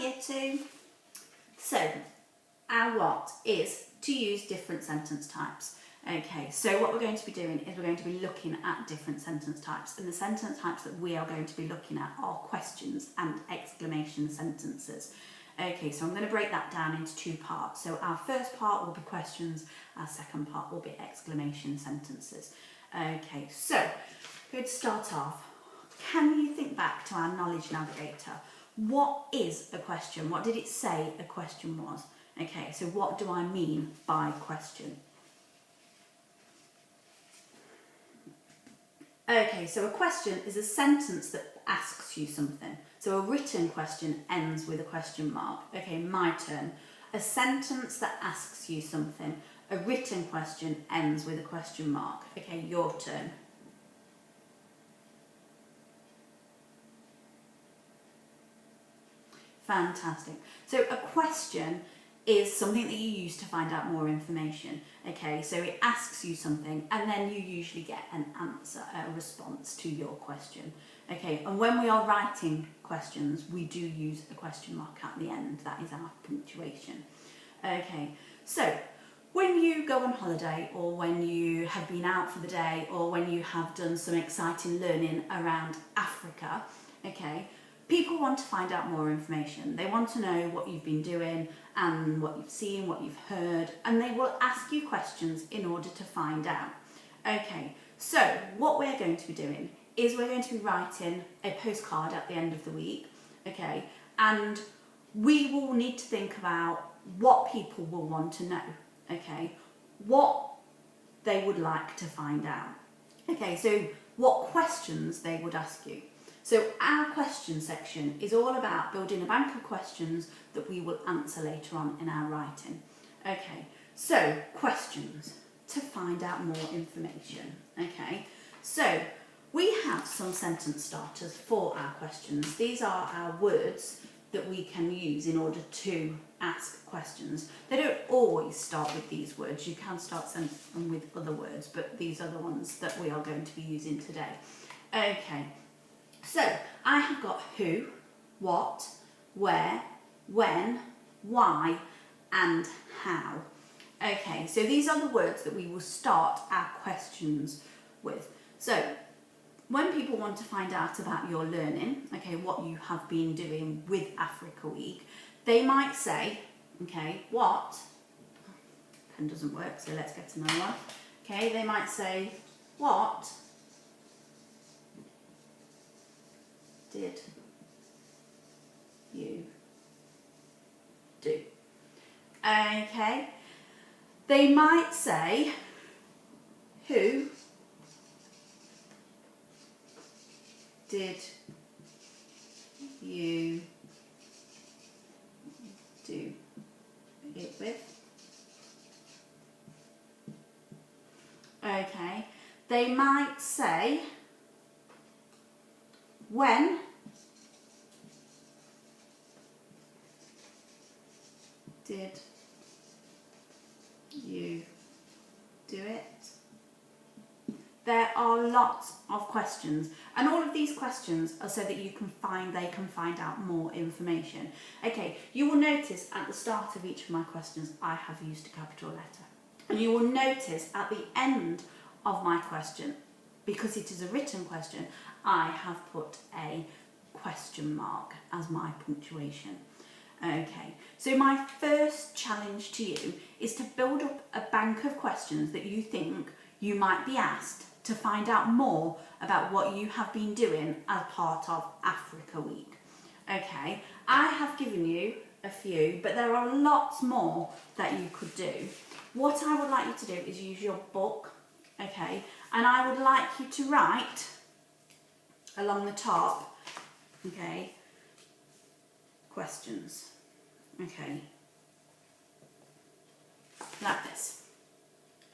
Year 2. So, our what is to use different sentence types. Okay, so what we're going to be doing is we're going to be looking at different sentence types, and the sentence types that we are going to be looking at are questions and exclamation sentences. Okay, so I'm going to break that down into two parts. So our first part will be questions, our second part will be exclamation sentences. Okay, so good to start off. Can you think back to our Knowledge Navigator? What is a question? What did it say a question was? Okay, so what do I mean by question? Okay, so a question is a sentence that asks you something. So a written question ends with a question mark. Okay, my turn. A sentence that asks you something. A written question ends with a question mark. Okay, your turn. Fantastic. So a question is something that you use to find out more information. Okay, so it asks you something and then you usually get an answer, a response to your question. Okay, and when we are writing questions, we do use a question mark at the end. That is our punctuation. Okay, so when you go on holiday, or when you have been out for the day, or when you have done some exciting learning around Africa, okay, people want to find out more information. They want to know what you've been doing and what you've seen, what you've heard, and they will ask you questions in order to find out. Okay, so what we're going to be doing is we're going to be writing a postcard at the end of the week, okay, and we will need to think about what people will want to know, okay, what they would like to find out. Okay, so what questions they would ask you. So our question section is all about building a bank of questions that we will answer later on in our writing. Okay, so questions to find out more information. Okay, so we have some sentence starters for our questions. These are our words that we can use in order to ask questions. They don't always start with these words. You can start them with other words, but these are the ones that we are going to be using today. Okay. So, I have got who, what, where, when, why, and how. Okay, so these are the words that we will start our questions with. So, when people want to find out about your learning, okay, what you have been doing with Africa Week, they might say, okay, what? Pen doesn't work, so let's get another one. Okay, they might say, what did you do? Okay, they might say, who did you do it with? Okay, they might say, when did you do it? There are lots of questions, and all of these questions are so that they can find out more information. Okay, you will notice at the start of each of my questions I have used a capital letter, and you will notice at the end of my question, because it is a written question, I have put a question mark as my punctuation. Okay, so my first challenge to you is to build up a bank of questions that you think you might be asked to find out more about what you have been doing as part of Africa Week. Okay, I have given you a few, but there are lots more that you could do. What I would like you to do is use your book, okay, and I would like you to write along the top, okay, questions, okay, like this,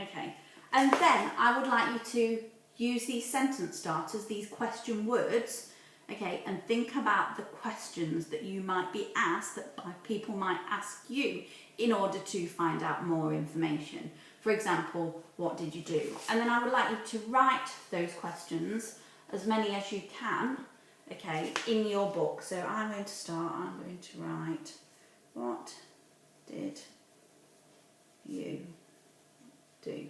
okay. And then I would like you to use these sentence starters, these question words, okay, and think about the questions that you might be asked, that people might ask you in order to find out more information. For example, what did you do? And then I would like you to write those questions, as many as you can, okay, in your book. So I'm going to write, what did you do?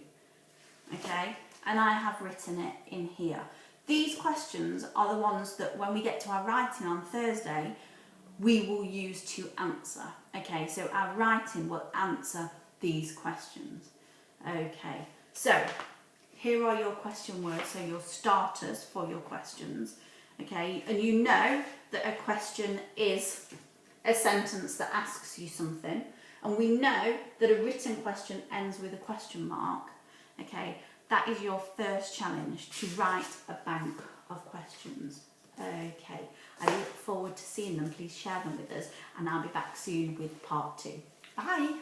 Okay, and I have written it in here. These questions are the ones that when we get to our writing on Thursday, we will use to answer. Okay, so our writing will answer these questions. Okay, so here are your question words, so your starters for your questions. Okay, and you know that a question is a sentence that asks you something, and we know that a written question ends with a question mark. Okay, that is your first challenge, to write a bank of questions. Okay, I look forward to seeing them. Please share them with us, and I'll be back soon with part 2. Bye.